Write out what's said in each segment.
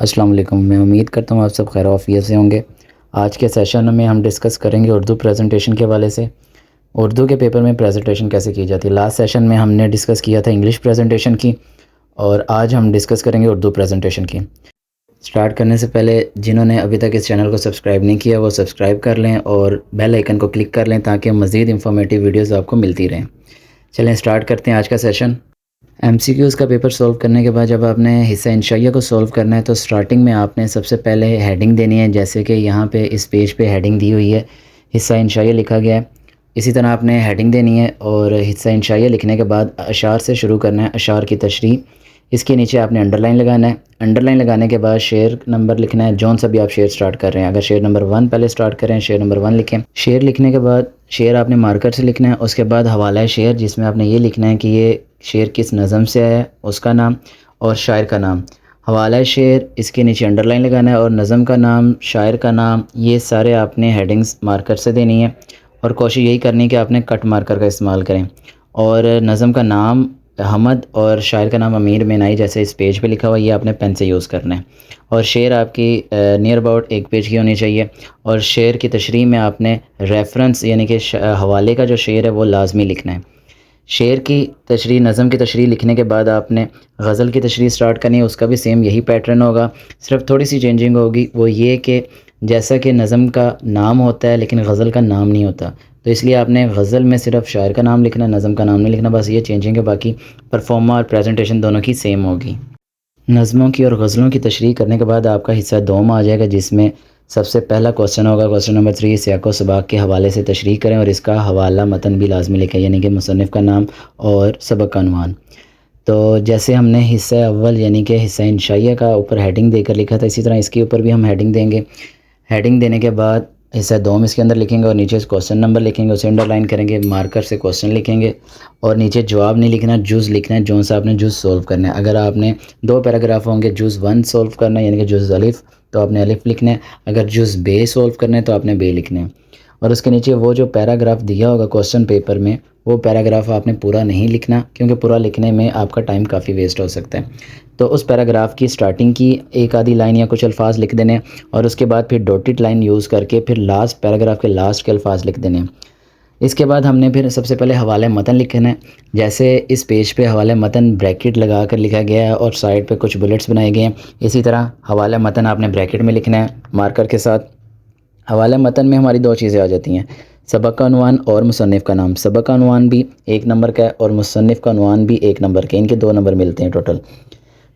السلام علیکم۔ میں امید کرتا ہوں آپ سب خیر و عافیت سے ہوں گے۔ آج کے سیشن میں ہم ڈسکس کریں گے اردو پریزنٹیشن کے حوالے سے اردو کے پیپر میں پریزنٹیشن کیسے کی جاتی ہے۔ لاسٹ سیشن میں ہم نے ڈسکس کیا تھا انگلش پریزنٹیشن کی، اور آج ہم ڈسکس کریں گے اردو پریزنٹیشن کی۔ سٹارٹ کرنے سے پہلے جنہوں نے ابھی تک اس چینل کو سبسکرائب نہیں کیا وہ سبسکرائب کر لیں اور بیل آئیکن کو کلک کر لیں تاکہ مزید انفارمیٹیو ویڈیوز آپ کو ملتی رہیں۔ چلیں سٹارٹ کرتے ہیں آج کا سیشن۔ ایم سی کیوز کا پیپر سولو کرنے کے بعد جب آپ نے حصہ انشائیہ کو سولو کرنا ہے تو سٹارٹنگ میں آپ نے سب سے پہلے ہیڈنگ دینی ہے، جیسے کہ یہاں پہ اس پیج پہ ہیڈنگ دی ہوئی ہے، حصہ انشائیہ لکھا گیا ہے۔ اسی طرح آپ نے ہیڈنگ دینی ہے اور حصہ انشائیہ لکھنے کے بعد اشعار سے شروع کرنا ہے، اشعار کی تشریح۔ اس کے نیچے آپ نے انڈر لائن لگانا ہے۔ انڈر لائن لگانے کے بعد شعر نمبر لکھنا ہے، جون سا بھی آپ شعر سٹارٹ کر رہے ہیں۔ اگر شعر نمبر 1 پہلے سٹارٹ کریں، شعر نمبر 1 لکھیں۔ شعر لکھنے کے بعد شعر آپ نے مارکر سے لکھنا ہے، اس کے بعد حوالہ شعر جس میں آپ نے یہ لکھنا ہے کہ یہ شعر کس نظم سے آیا ہے، اس کا نام اور شاعر کا نام۔ حوالہ شعر اس کے نیچے انڈر لائن لگانا ہے، اور نظم کا نام، شاعر کا نام، یہ سارے آپ نے ہیڈنگز مارکر سے دینی ہے، اور کوشش یہی کرنی ہے کہ آپ نے کٹ مارکر کا استعمال کریں۔ اور نظم کا نام حمد اور شاعر کا نام امیر مینائی جیسے اس پیج پہ لکھا ہوا ہے، یہ آپ نے پین سے یوز کرنا ہے۔ اور شعر آپ کی نیئر اباؤٹ 1 پیج کی ہونی چاہیے، اور شعر کی تشریح میں آپ نے ریفرنس یعنی کہ حوالے کا جو شعر ہے وہ لازمی لکھنا ہے۔ شعر کی تشریح، نظم کی تشریح لکھنے کے بعد آپ نے غزل کی تشریح سٹارٹ کرنی ہے، اس کا بھی سیم یہی پیٹرن ہوگا، صرف تھوڑی سی چینجنگ ہوگی، وہ یہ کہ جیسا کہ نظم کا نام ہوتا ہے لیکن غزل کا نام نہیں ہوتا، تو اس لیے آپ نے غزل میں صرف شاعر کا نام لکھنا ہے، نظم کا نام نہیں لکھنا، بس یہ چینجنگ ہے، باقی پرفارما اور پریزنٹیشن دونوں کی سیم ہوگی۔ نظموں کی اور غزلوں کی تشریح کرنے کے بعد آپ کا حصہ دوم آ جائے گا، جس میں سب سے پہلا کوسچن ہوگا، کوسچن نمبر 3، سیاق و سباق کے حوالے سے تشریح کریں اور اس کا حوالہ متن بھی لازمی لکھیں، یعنی کہ مصنف کا نام اور سبق کا عنوان۔ تو جیسے ہم نے حصہ اول یعنی کہ حصہ انشائیہ کا اوپر ہیڈنگ دے کر لکھا تھا، اسی طرح اس کے اوپر بھی ہم ہیڈنگ دیں گے۔ ہیڈنگ دینے کے بعد حصہ دوم اس کے اندر لکھیں گے اور نیچے کوسچن نمبر لکھیں گے، اسے انڈر لائن کریں گے، مارکر سے کوسچن لکھیں گے، اور نیچے جواب نہیں لکھنا، جز لکھنا ہے، جون سا آپ نے جز سولو کرنا ہے۔ اگر آپ نے 2 پیراگراف ہوں گے، جز 1 سولو کرنا ہے یعنی کہ جز الف، تو آپ نے الف لکھنا ہے، اگر جز بے سولو کرنا ہے تو آپ نے بے لکھنا ہے۔ اور اس کے نیچے وہ جو پیراگراف دیا ہوگا کوسچن پیپر میں، وہ پیراگراف آپ نے پورا نہیں لکھنا، کیونکہ پورا لکھنے میں آپ کا ٹائم کافی ویسٹ ہو سکتا ہے۔ تو اس پیراگراف کی سٹارٹنگ کی ایک آدھی لائن یا کچھ الفاظ لکھ دینے، اور اس کے بعد پھر ڈاٹڈ لائن یوز کر کے پھر لاسٹ پیراگراف کے لاسٹ کے الفاظ لکھ دینے۔ اس کے بعد ہم نے پھر سب سے پہلے حوالہ متن لکھنا ہے، جیسے اس پیج پہ حوالہ متن بریکٹ لگا کر لکھا گیا ہے اور سائڈ پہ کچھ بلٹس بنائے گئے ہیں، اسی طرح حوالہ متن آپ نے بریکٹ میں لکھنا ہے مارکر کے ساتھ۔ حوالہ متن میں ہماری 2 چیزیں آ جاتی ہیں، سبق کا عنوان اور مصنف کا نام۔ سبق کا عنوان بھی 1 نمبر کا ہے اور مصنف کا عنوان بھی 1 نمبر کے، ان کے 2 نمبر ملتے ہیں ٹوٹل۔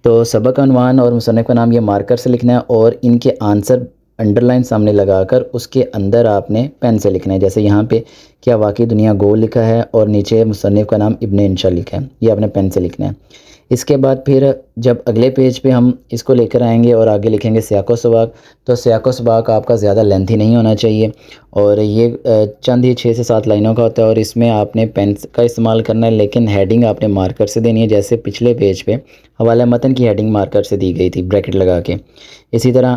تو سبق کا عنوان اور مصنف کا نام یہ مارکر سے لکھنا ہے، اور ان کے آنسر انڈر لائن سامنے لگا کر اس کے اندر آپ نے پین سے لکھنا ہے، جیسے یہاں پہ کیا واقعی دنیا گول لکھا ہے اور نیچے مصنف کا نام ابن انشا لکھا ہے، یہ آپ نے پین سے لکھنا ہے۔ اس کے بعد پھر جب اگلے پیج پہ ہم اس کو لے کر آئیں گے اور آگے لکھیں گے سیاق و سباق، تو سیاق و سباق آپ کا زیادہ لینتھی نہیں ہونا چاہیے، اور یہ چند ہی 6 سے 7 لائنوں کا ہوتا ہے، اور اس میں آپ نے پین کا استعمال کرنا ہے، لیکن ہیڈنگ آپ نے مارکر سے دینی ہے، جیسے پچھلے پیج پہ حوالہ متن کی ہیڈنگ مارکر سے دی گئی تھی بریکٹ لگا کے، اسی طرح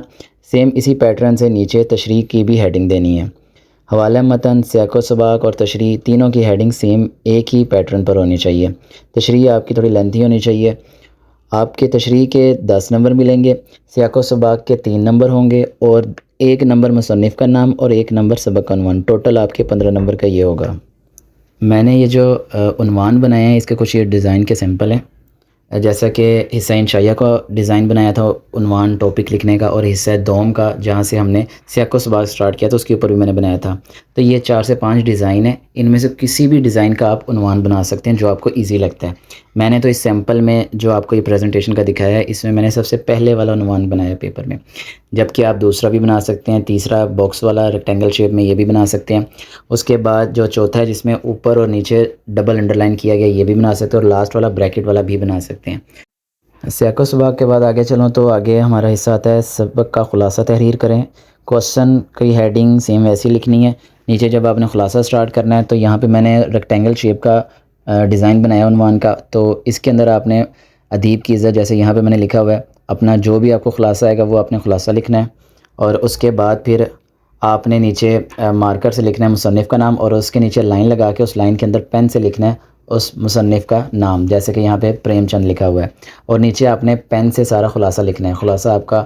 سیم اسی پیٹرن سے نیچے تشریح کی بھی ہیڈنگ دینی ہے۔ حوالہ متن، سیاق و سباق اور تشریح تینوں کی ہیڈنگ سیم ایک ہی پیٹرن پر ہونی چاہیے۔ تشریح آپ کی تھوڑی لینتھی ہونی چاہیے، آپ کے تشریح کے 10 نمبر ملیں گے، سیاق و سباق کے 3 نمبر ہوں گے، اور 1 نمبر مصنف کا نام اور 1 نمبر سبق کا عنوان، ٹوٹل آپ کے 15 نمبر کا یہ ہوگا۔ میں نے یہ جو عنوان بنائے ہیں اس کے کچھ یہ ڈیزائن کے سمپل ہیں، جیسا کہ حصہ انشائیہ کا ڈیزائن بنایا تھا عنوان ٹاپک لکھنے کا، اور حصہ دوم کا جہاں سے ہم نے سیاق و سباق سٹارٹ کیا تو اس کے اوپر بھی میں نے بنایا تھا۔ تو یہ 4 سے 5 ڈیزائن ہیں، ان میں سے کسی بھی ڈیزائن کا آپ عنوان بنا سکتے ہیں جو آپ کو ایزی لگتا ہے۔ میں نے تو اس سیمپل میں جو آپ کو یہ پریزنٹیشن کا دکھایا ہے، اس میں میں نے سب سے پہلے والا عنوان بنایا پیپر میں، جبکہ آپ دوسرا بھی بنا سکتے ہیں، تیسرا باکس والا ریکٹینگل شیپ میں یہ بھی بنا سکتے ہیں، اس کے بعد جو چوتھا ہے جس میں اوپر اور نیچے ڈبل انڈر لائن کیا گیا یہ بھی بنا سکتے ہیں، اور لاسٹ والا بریکٹ والا بھی بنا سکتے ہیں۔ سیاق و سباق کے بعد آگے چلوں تو آگے ہمارا حصہ آتا ہے سبق کا خلاصہ تحریر کریں۔ کوسچن کی ہیڈنگ سیم ویسی لکھنی ہے، نیچے جب آپ نے خلاصہ سٹارٹ کرنا ہے تو یہاں پہ میں نے ریکٹینگل شیپ کا ڈیزائن بنایا عنوان کا، تو اس کے اندر آپ نے ادیب کی عزت جیسے یہاں پہ میں نے لکھا ہوا ہے، اپنا جو بھی آپ کو خلاصہ آئے گا وہ آپ نے خلاصہ لکھنا ہے، اور اس کے بعد پھر آپ نے نیچے مارکر سے لکھنا ہے مصنف کا نام، اور اس کے نیچے لائن لگا کے اس لائن کے اندر پین سے لکھنا ہے اس مصنف کا نام، جیسے کہ یہاں پہ پریم چند لکھا ہوا ہے، اور نیچے آپ نے پین سے سارا خلاصہ لکھنا ہے. خلاصہ آپ کا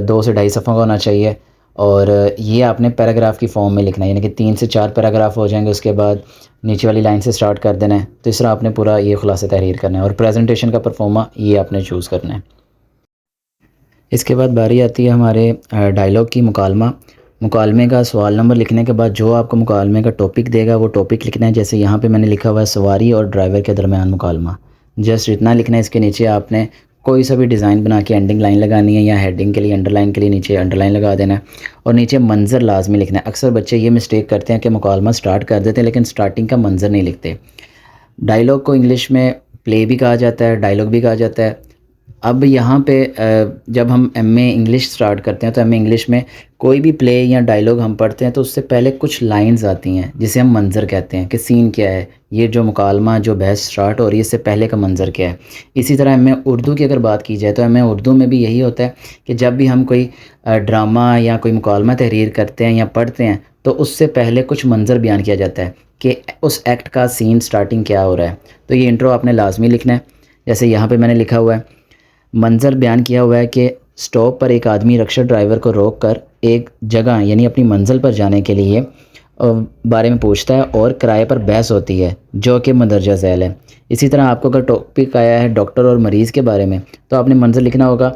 2 سے 2.5 صفحہ کا ہونا چاہیے، اور یہ آپ نے پیراگراف کی فارم میں لکھنا ہے، یعنی کہ 3 سے 4 پیراگراف ہو جائیں گے. اس کے بعد نیچے والی لائن سے سٹارٹ کر دینا ہے. تو اس طرح آپ نے پورا یہ خلاصہ تحریر کرنا ہے، اور پریزنٹیشن کا پرفارمہ یہ آپ نے چوز کرنا ہے. اس کے بعد باری آتی ہے ہمارے ڈائلاگ کی. مکالمے کا سوال نمبر لکھنے کے بعد جو آپ کو مکالمے کا ٹاپک دے گا وہ ٹاپک لکھنا ہے. جیسے یہاں پہ میں نے لکھا ہوا ہے سواری اور ڈرائیور کے درمیان مکالمہ، جسٹ اتنا لکھنا ہے. اس کے نیچے آپ نے کوئی سا بھی ڈیزائن بنا کے اینڈنگ لائن لگانی ہے، یا ہیڈنگ کے لیے انڈر لائن کے لیے نیچے انڈر لائن لگا دینا ہے، اور نیچے منظر لازمی لکھنا ہے. اکثر بچے یہ مسٹیک کرتے ہیں کہ مکالمہ سٹارٹ کر دیتے ہیں لیکن سٹارٹنگ کا منظر نہیں لکھتے. ڈائلاگ کو انگلش میں پلے بھی کہا جاتا ہے، ڈائلاگ بھی کہا جاتا ہے. اب یہاں پہ جب ہم ایم اے انگلش سٹارٹ کرتے ہیں تو ایم اے انگلش میں کوئی بھی پلے یا ڈائلاگ ہم پڑھتے ہیں تو اس سے پہلے کچھ لائنز آتی ہیں جسے ہم منظر کہتے ہیں، کہ سین کیا ہے، یہ جو مکالمہ جو بحث سٹارٹ ہو رہی ہے اس سے پہلے کا منظر کیا ہے. اسی طرح ایم اے اردو کی اگر بات کی جائے تو ایم اے اردو میں بھی یہی ہوتا ہے کہ جب بھی ہم کوئی ڈرامہ یا کوئی مکالمہ تحریر کرتے ہیں یا پڑھتے ہیں تو اس سے پہلے کچھ منظر بیان کیا جاتا ہے کہ اس ایکٹ کا سین سٹارٹنگ کیا ہو رہا ہے. تو یہ انٹرو آپ نے لازمی لکھنا ہے. جیسے یہاں پہ میں نے لکھا ہوا ہے، منظر بیان کیا ہوا ہے کہ سٹاپ پر ایک آدمی رکشہ ڈرائیور کو روک کر ایک جگہ یعنی اپنی منزل پر جانے کے لیے بارے میں پوچھتا ہے، اور کرائے پر بحث ہوتی ہے جو کہ مندرجہ ذیل ہے. اسی طرح آپ کو اگر ٹاپک آیا ہے ڈاکٹر اور مریض کے بارے میں تو آپ نے منظر لکھنا ہوگا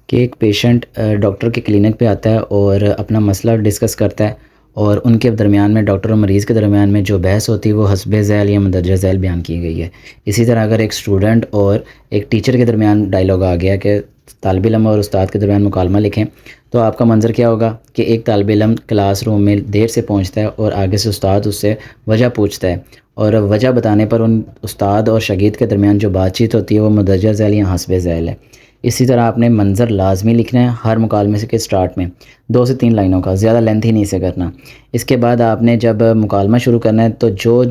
کہ ایک پیشنٹ ڈاکٹر کے کلینک پہ آتا ہے اور اپنا مسئلہ ڈسکس کرتا ہے، اور ان کے درمیان میں ڈاکٹر اور مریض کے درمیان میں جو بحث ہوتی ہے وہ حسب ذیل یا مندرجہ ذیل بیان کی گئی ہے. اسی طرح اگر ایک اسٹوڈنٹ اور ایک ٹیچر کے درمیان ڈائلاگ آ گیا کہ طالب علم اور استاد کے درمیان مکالمہ لکھیں، تو آپ کا منظر کیا ہوگا کہ ایک طالب علم کلاس روم میں دیر سے پہنچتا ہے اور آگے سے استاد اس سے وجہ پوچھتا ہے، اور وجہ بتانے پر ان استاد اور شاگرد کے درمیان جو بات چیت ہوتی ہے وہ مندرجہ ذیل یا حسب ذیل ہے. اسی طرح آپ نے منظر لازمی لکھنا ہے ہر مکالمے سے کے سٹارٹ میں 2 سے 3 لائنوں کا، زیادہ لینتھی نہیں سے کرنا. اس کے بعد آپ نے جب مکالمہ شروع کرنا ہے تو جو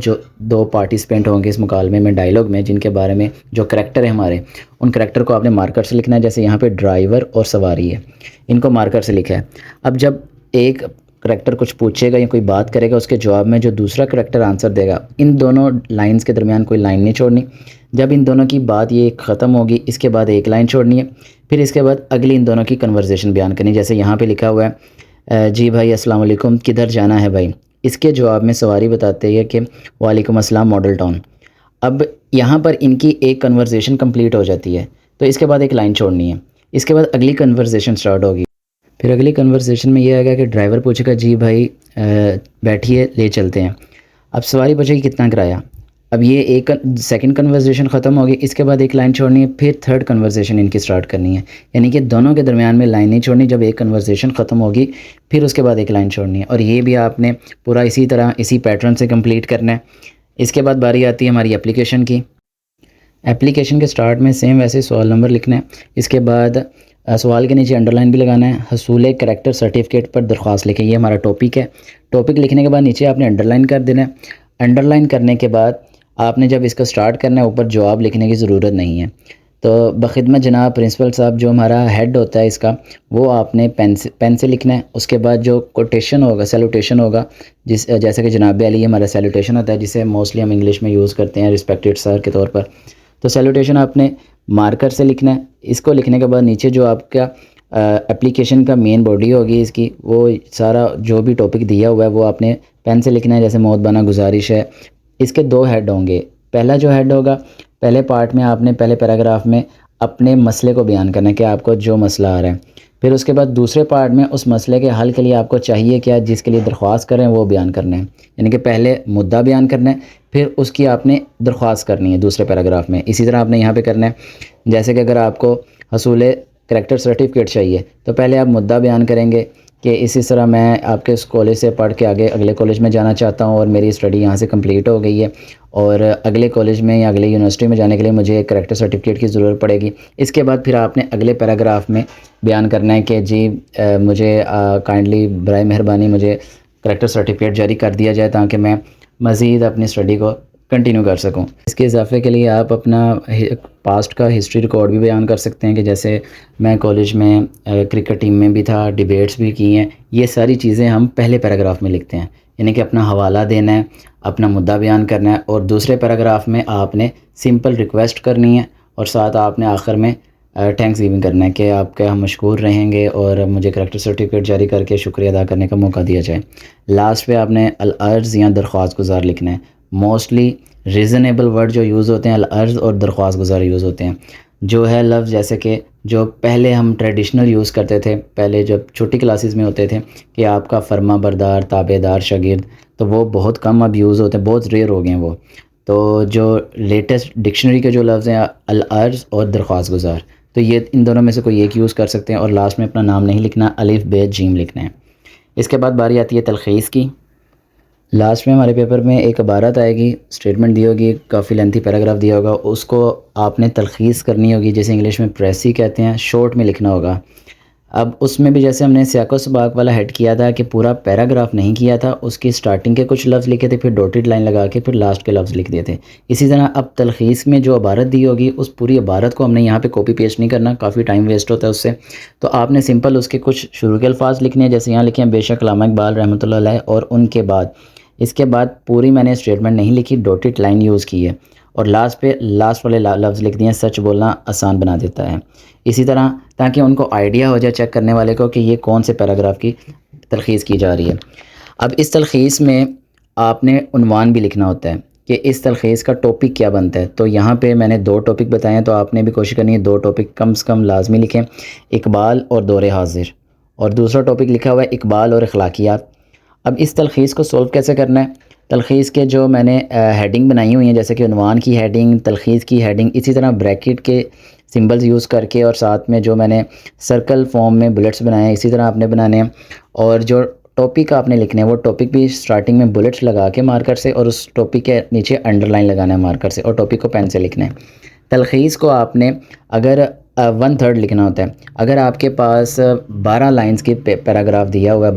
2 پارٹیسپینٹ ہوں گے اس مکالمے میں ڈائلاگ میں، جن کے بارے میں جو کریکٹر ہے ہمارے، ان کریکٹر کو آپ نے مارکر سے لکھنا ہے. جیسے یہاں پہ ڈرائیور اور سواری ہے، ان کو مارکر سے لکھا ہے. اب جب ایک کریکٹر کچھ پوچھے گا یا کوئی بات کرے گا، اس کے جواب میں جو دوسرا کریکٹر آنسر دے گا، ان دونوں لائنز کے درمیان کوئی لائن نہیں چھوڑنی. جب ان دونوں کی بات یہ ختم ہوگی اس کے بعد ایک لائن چھوڑنی ہے، پھر اس کے بعد اگلی ان دونوں کی کنورزیشن بیان کرنی. جیسے یہاں پہ لکھا ہوا ہے جی بھائی السلام علیکم، کدھر جانا ہے بھائی؟ اس کے جواب میں سواری بتاتے ہیں کہ وعلیکم السلام ماڈل ٹاؤن. اب یہاں پر ان کی ایک کنورزیشن کمپلیٹ ہو جاتی ہے تو اس کے بعد ایک لائن چھوڑنی ہے. اس کے بعد اگلی کنورزیشن سٹارٹ ہوگی. پھر اگلی کنورزیشن میں یہ آئے گا کہ ڈرائیور پوچھے گا جی بھائی بیٹھیے لے چلتے ہیں. اب سواری پوچھے گی کتنا کرایہ. اب یہ ایک سیکنڈ کنورزیشن ختم ہوگی، اس کے بعد ایک لائن چھوڑنی ہے، پھر تھرڈ کنورزیشن ان کی سٹارٹ کرنی ہے. یعنی کہ دونوں کے درمیان میں لائن نہیں چھوڑنی. جب ایک کنورزیشن ختم ہوگی پھر اس کے بعد ایک لائن چھوڑنی ہے، اور یہ بھی آپ نے پورا اسی طرح اسی پیٹرن سے کمپلیٹ کرنا ہے. اس کے بعد باری آتی ہے ہماری اپلیکیشن کی. اپلیکیشن کے سٹارٹ میں سیم ویسے سوال نمبر لکھنا ہے. اس کے بعد سوال کے نیچے انڈر لائن بھی لگانا ہے. حصول کریکٹر سرٹیفکیٹ پر درخواست لکھیں، یہ ہمارا ٹاپک ہے. ٹاپک لکھنے کے بعد نیچے آپ نے انڈر لائن کر دینا ہے. انڈر لائن کرنے کے بعد آپ نے جب اس کا سٹارٹ کرنا ہے اوپر جواب لکھنے کی ضرورت نہیں ہے. تو بخدمت جناب پرنسپل صاحب، جو ہمارا ہیڈ ہوتا ہے اس کا، وہ آپ نے پین سے لکھنا ہے. اس کے بعد جو کوٹیشن ہوگا، سیلوٹیشن ہوگا، جیسے کہ جناب علی ہمارا سیلوٹیشن ہوتا ہے جسے موسٹلی ہم انگلش میں یوز کرتے ہیں ریسپیکٹڈ سر کے طور پر. تو سیلوٹیشن آپ نے مارکر سے لکھنا ہے. اس کو لکھنے کے بعد نیچے جو آپ کا اپلیکیشن کا مین باڈی ہوگی اس کی، وہ سارا جو بھی ٹاپک دیا ہوا ہے وہ آپ نے پین سے لکھنا ہے. جیسے مؤدبانہ گزارش ہے. اس کے 2 ہیڈ ہوں گے. پہلا جو ہیڈ ہوگا، پہلے پارٹ میں آپ نے پہلے پیراگراف میں اپنے مسئلے کو بیان کرنا ہے کہ آپ کو جو مسئلہ آ رہا ہے. پھر اس کے بعد دوسرے پارٹ میں اس مسئلے کے حل کے لیے آپ کو چاہیے کیا، جس کے لیے درخواست کریں وہ بیان کرنا ہے. یعنی کہ پہلے مدعا بیان کرنا ہے، پھر اس کی آپ نے درخواست کرنی ہے دوسرے پیراگراف میں. اسی طرح آپ نے یہاں پہ کرنا ہے. جیسے کہ اگر آپ کو حصول کریکٹر سرٹیفکیٹ چاہیے تو پہلے آپ مدعا بیان کریں گے کہ اسی طرح میں آپ کے اس کالج سے پڑھ کے آگے اگلے کالج میں جانا چاہتا ہوں اور میری اسٹڈی یہاں سے کمپلیٹ ہو گئی ہے، اور اگلے کالج میں یا اگلے یونیورسٹی میں جانے کے لیے مجھے ایک کریکٹر سرٹیفکیٹ کی ضرورت پڑے گی. اس کے بعد پھر آپ نے اگلے پیراگراف میں بیان کرنا ہے کہ جی مجھے کائنڈلی برائے مہربانی مجھے کریکٹر سرٹیفکیٹ جاری کر دیا جائے تاکہ میں مزید اپنی اسٹڈی کو کنٹینیو کر سکوں. اس کے اضافے کے لیے آپ اپنا پاسٹ کا ہسٹری ریکارڈ بھی بیان کر سکتے ہیں کہ جیسے میں کالج میں کرکٹ ٹیم میں بھی تھا، ڈیبیٹس بھی کی ہیں. یہ ساری چیزیں ہم پہلے پیراگراف میں لکھتے ہیں یعنی کہ اپنا حوالہ دینا ہے، اپنا مدعا بیان کرنا ہے، اور دوسرے پیراگراف میں آپ نے سمپل ریکویسٹ کرنی ہے، اور ساتھ آپ نے آخر میں تھینکس گیونگ کرنا ہے کہ آپ کے ہم مشکور رہیں گے اور مجھے کریکٹر سرٹیفکیٹ جاری کر کے شکریہ ادا کرنے کا موقع دیا جائے۔ لاسٹ پہ آپ نے العرض یا درخواست گزار لکھنا ہے۔ موسٹلی ریزنیبل ورڈ جو یوز ہوتے ہیں العرض اور درخواست گزار یوز ہوتے ہیں۔ جو ہے لفظ جیسے کہ جو پہلے ہم ٹریڈیشنل یوز کرتے تھے، پہلے جب چھوٹی کلاسز میں ہوتے تھے کہ آپ کا فرما بردار، تابع دار، شاگرد، تو وہ بہت کم اب یوز ہوتے ہیں، بہت ریئر ہو گئے ہیں وہ۔ تو جو لیٹسٹ ڈکشنری کے جو لفظ ہیں العرض اور درخواست گزار، تو یہ ان دونوں میں سے کوئی ایک یوز کر سکتے ہیں، اور لاسٹ میں اپنا نام نہیں لکھنا، الف ب جیم لکھنا ہے۔ اس کے بعد باری آتی ہے تلخیص کی۔ لاسٹ میں ہمارے پیپر میں ایک عبارت آئے گی، اسٹیٹمنٹ دی ہوگی، کافی لینتھی پیراگراف دیا ہوگا، اس کو آپ نے تلخیص کرنی ہوگی، جیسے انگلش میں پریسی کہتے ہیں، شارٹ میں لکھنا ہوگا۔ اب اس میں بھی جیسے ہم نے سیاق و سباق والا ہیڈ کیا تھا کہ پورا پیراگراف نہیں کیا تھا، اس کی سٹارٹنگ کے کچھ لفظ لکھے تھے، پھر ڈاٹڈ لائن لگا کے پھر لاسٹ کے لفظ لکھ دیے تھے۔ اسی طرح اب تلخیص میں جو عبارت دی ہوگی اس پوری عبارت کو ہم نے یہاں پہ کاپی پیسٹ نہیں کرنا، کافی ٹائم ویسٹ ہوتا ہے اس سے۔ تو آپ نے سمپل اس کے کچھ شروع کے الفاظ لکھنے ہیں، جیسے یہاں لکھے ہیں بے شک علامہ اقبال رحمۃ اللہ علیہ، اور ان کے بعد اس کے بعد پوری میں نے اسٹیٹمنٹ نہیں لکھی، ڈاٹڈ لائن یوز کی ہے، اور لاسٹ پہ لاسٹ والے لفظ لکھ دیے ہیں، سچ بولنا آسان بنا دیتا ہے۔ اسی طرح تاکہ ان کو آئیڈیا ہو جائے چیک کرنے والے کو کہ یہ کون سے پیراگراف کی تلخیص کی جا رہی ہے۔ اب اس تلخیص میں آپ نے عنوان بھی لکھنا ہوتا ہے کہ اس تلخیص کا ٹاپک کیا بنتا ہے۔ تو یہاں پہ میں نے 2 ٹاپک بتائے ہیں، تو آپ نے بھی کوشش کرنی ہے 2 ٹاپک کم سے کم لازمی لکھیں، اقبال اور دور حاضر، اور دوسرا ٹاپک لکھا ہوا ہے اقبال اور اخلاقیات۔ اب اس تلخیص کو سولو کیسے کرنا ہے؟ تلخیص کے جو میں نے ہیڈنگ بنائی ہوئی ہیں، جیسے کہ عنوان کی ہیڈنگ، تلخیص کی ہیڈنگ، اسی طرح بریکٹ کے سمبلز یوز کر کے، اور ساتھ میں جو میں نے سرکل فارم میں بلٹس بنائے ہیں، اسی طرح آپ نے بنانے ہیں۔ اور جو ٹاپک آپ نے لکھنے ہیں وہ ٹاپک بھی سٹارٹنگ میں بلٹس لگا کے مارکر سے، اور اس ٹاپک کے نیچے انڈر لائن لگانا ہے مارکر سے، اور ٹاپک کو پین سے لکھنا ہے۔ تلخیص کو آپ نے اگر 1/3 لکھنا ہوتا ہے، اگر آپ کے پاس 12 لائنز کی پیراگراف دیا ہوا ہے،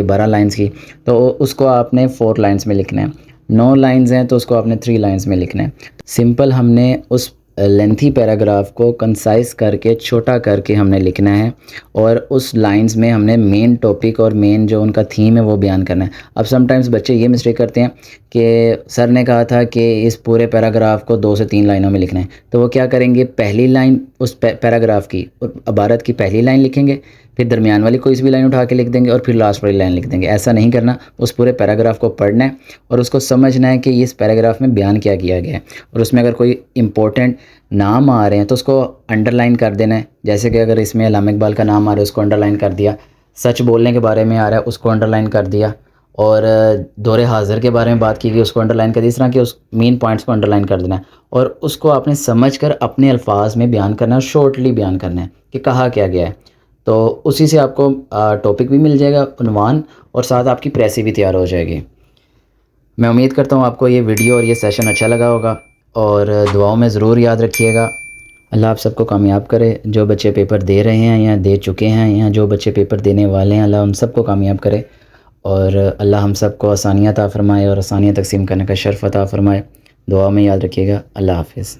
12 لائنز کی، تو اس کو آپ نے 4 لائنز میں لکھنا ہے۔ 9 لائنز ہیں تو اس کو آپ نے 3 لائنز میں لکھنا ہے۔ سمپل ہم نے اس لینتھی پیراگراف کو کنسائز کر کے چھوٹا کر کے ہم نے لکھنا ہے، اور اس لائنز میں ہم نے مین ٹاپک اور مین جو ان کا تھیم ہے وہ بیان کرنا ہے۔ اب سم ٹائمز بچے یہ مسٹیک کرتے ہیں کہ سر نے کہا تھا کہ اس پورے پیراگراف کو 2 سے 3 لائنوں میں لکھنا ہے، تو وہ کیا کریں گے، پہلی لائن اس پیراگراف کی عبارت کی پہلی لائن لکھیں گے، پھر درمیان والی کوئی بھی لائن اٹھا کے لکھ دیں گے، اور پھر لاسٹ والی لائن لکھ دیں گے۔ ایسا نہیں کرنا، اس پورے پیراگراف کو پڑھنا ہے اور اس کو سمجھنا ہے کہ اس پیراگراف میں بیان کیا گیا ہے، اور اس میں اگر کوئی امپورٹنٹ نام آ رہے ہیں تو اس کو انڈر لائن کر دینا ہے۔ جیسے کہ اگر اس میں علامہ اقبال کا نام آ رہا ہے اس کو انڈر لائن کر دیا، سچ بولنے کے بارے میں آ رہا ہے اس کو انڈر لائن کر دیا، اور دور حاضر کے بارے میں بات کی گئی اس کو انڈر لائن کر دیا۔ اس طرح کہ اس مین پوائنٹس کو انڈر لائن کر دینا ہے، اور اس کو آپ نے سمجھ کر اپنے الفاظ میں بیان کرنا ہے، شارٹلی بیان کرنا ہے کہ کہا کیا گیا ہے۔ تو اسی سے آپ کو ٹاپک بھی مل جائے گا، عنوان، اور ساتھ آپ کی پریسی بھی تیار ہو جائے گی۔ میں امید کرتا ہوں آپ کو یہ ویڈیو اور یہ سیشن اچھا لگا ہوگا، اور دعاؤں میں ضرور یاد رکھیے گا۔ اللہ آپ سب کو کامیاب کرے، جو بچے پیپر دے رہے ہیں یا دے چکے ہیں، یا جو بچے پیپر دینے والے ہیں، اللہ ان سب کو کامیاب کرے، اور اللہ ہم سب کو آسانیاں عطا فرمائے اور آسانیاں تقسیم کرنے کا شرف عطا فرمائے۔ دعا میں یاد رکھیے گا۔ اللہ حافظ۔